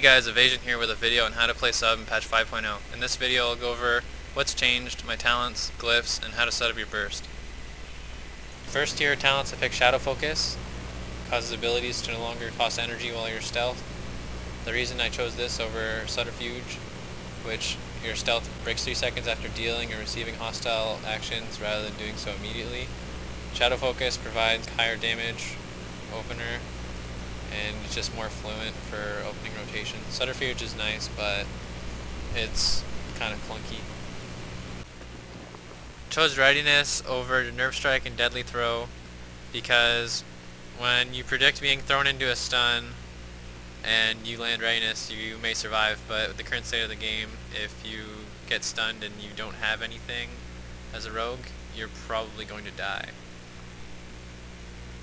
Hey guys, Evasion here with a video on how to play sub in patch 5.0. In this video I'll go over what's changed, my talents, glyphs, and how to set up your burst. First tier talents, I pick Shadow Focus. Causes abilities to no longer cost energy while you're stealth. The reason I chose this over Subterfuge, which your stealth breaks 3 seconds after dealing or receiving hostile actions rather than doing so immediately. Shadow Focus provides higher damage opener, and it's just more fluent for opening rotation. Subterfuge is nice, but it's kind of clunky. Chose Readiness over Nerve Strike and Deadly Throw because when you predict being thrown into a stun and you land Readiness, you may survive, but with the current state of the game, if you get stunned and you don't have anything as a rogue, you're probably going to die.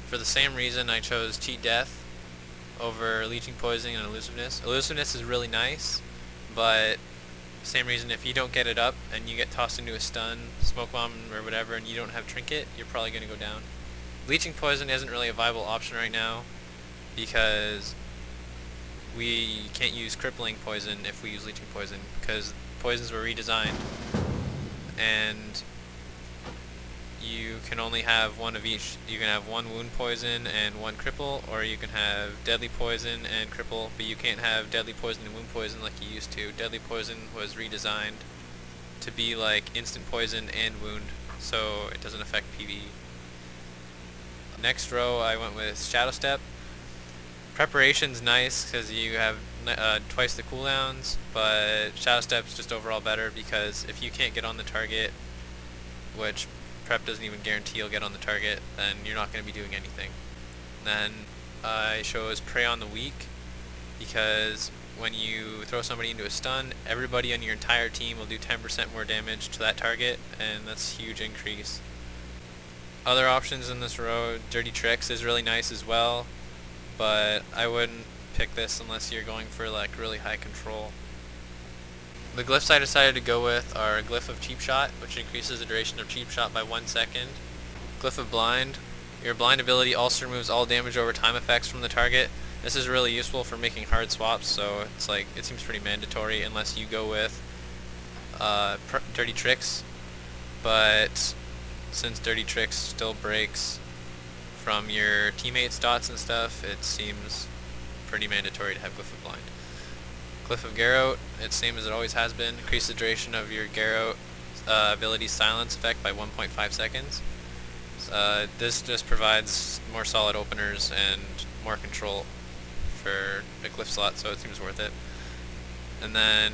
For the same reason, I chose Cheat Death over Leeching Poison and Elusiveness. Elusiveness is really nice, but same reason, if you don't get it up and you get tossed into a stun, smoke bomb or whatever, and you don't have Trinket, you're probably going to go down. Leeching Poison isn't really a viable option right now because we can't use Crippling Poison if we use Leeching Poison because poisons were redesigned and you can only have one of each. You can have one Wound Poison and one Cripple, or you can have Deadly Poison and Cripple, but you can't have Deadly Poison and Wound Poison like you used to. Deadly Poison was redesigned to be like Instant Poison and Wound, so it doesn't affect PvE. Next row I went with Shadow Step. Preparation's nice because you have twice the cooldowns, but Shadow Step's just overall better because if you can't get on the target, which Prep doesn't even guarantee you'll get on the target, then you're not going to be doing anything. Then I chose Prey on the Weak because when you throw somebody into a stun, everybody on your entire team will do 10% more damage to that target, and that's a huge increase. Other options in this row, Dirty Tricks is really nice as well, but I wouldn't pick this unless you're going for like really high control. The glyphs I decided to go with are Glyph of Cheap Shot, which increases the duration of Cheap Shot by 1 second. Glyph of Blind. Your blind ability also removes all damage over time effects from the target. This is really useful for making hard swaps, so it's like it seems pretty mandatory unless you go with Dirty Tricks. But since Dirty Tricks still breaks from your teammates' dots and stuff, it seems pretty mandatory to have Glyph of Blind. Glyph of Garrote, it's same as it always has been. Increase the duration of your Garrote ability silence effect by 1.5 seconds. This just provides more solid openers and more control for a glyph slot, so it seems worth it. And then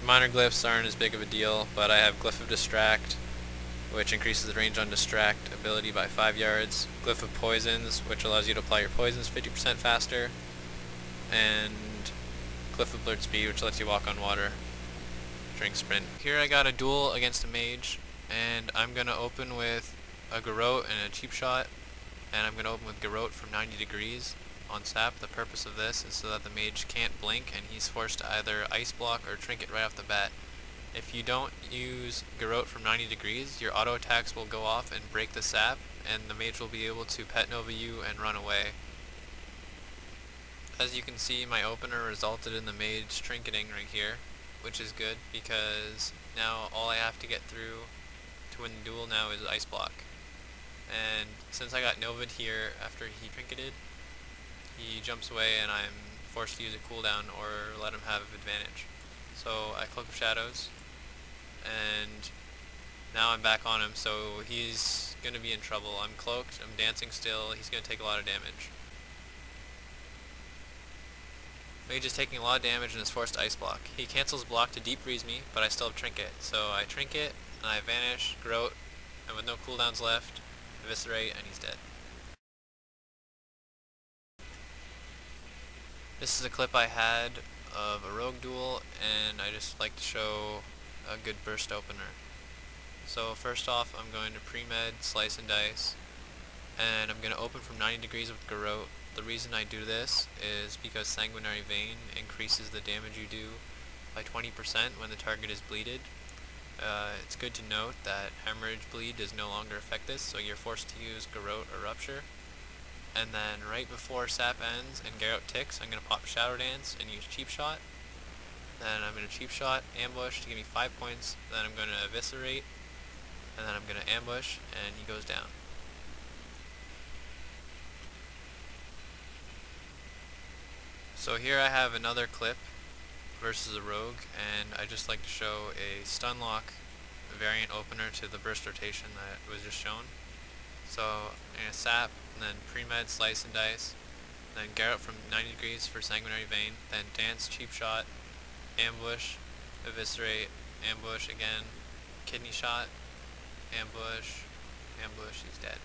minor glyphs aren't as big of a deal, but I have Glyph of Distract, which increases the range on Distract ability by 5 yards. Glyph of Poisons, which allows you to apply your poisons 50% faster. And Glyph of Blurred Speed, which lets you walk on water during sprint. Here I got a duel against a mage, and I'm going to open with a Garrote and a Cheap Shot, and I'm going to open with Garrote from 90 degrees on sap. The purpose of this is so that the mage can't blink, and he's forced to either Ice Block or Trinket right off the bat. If you don't use Garrote from 90 degrees, your auto attacks will go off and break the sap, and the mage will be able to Pet Nova you and run away. As you can see, my opener resulted in the mage trinketing right here, which is good because now all I have to get through to win the duel now is Ice Block. And since I got Nova'd here after he trinketed, he jumps away and I'm forced to use a cooldown or let him have advantage. So I Cloak of Shadows, and now I'm back on him, so he's going to be in trouble. I'm cloaked, I'm dancing still, he's going to take a lot of damage. Mage is taking a lot of damage and is forced to Ice Block. He cancels block to deep freeze me, but I still have Trinket. So I Trinket, and I vanish, Garrote, and with no cooldowns left, Eviscerate, and he's dead. This is a clip I had of a rogue duel, and I just like to show a good burst opener. So first off, I'm going to pre-med, slice and dice, and I'm going to open from 90 degrees with Garrote. The reason I do this is because Sanguinary Vein increases the damage you do by 20% when the target is bleeded. It's good to note that Hemorrhage Bleed does no longer affect this, so you're forced to use Garrote or Rupture. and then right before sap ends and Garrett ticks, I'm going to pop Shadow Dance and use Cheap Shot. Then I'm going to Cheap Shot, ambush to give me 5 points, then I'm going to Eviscerate, and then I'm going to ambush, and he goes down. So here I have another clip versus a rogue, and I just like to show a stun lock variant opener to the burst rotation that was just shown. So I'm going to sap, and then pre-med, slice and dice, then Garrett from 90 degrees for sanguinary vein, then dance, cheap shot, ambush, eviscerate, ambush again, kidney shot, ambush, ambush, he's dead.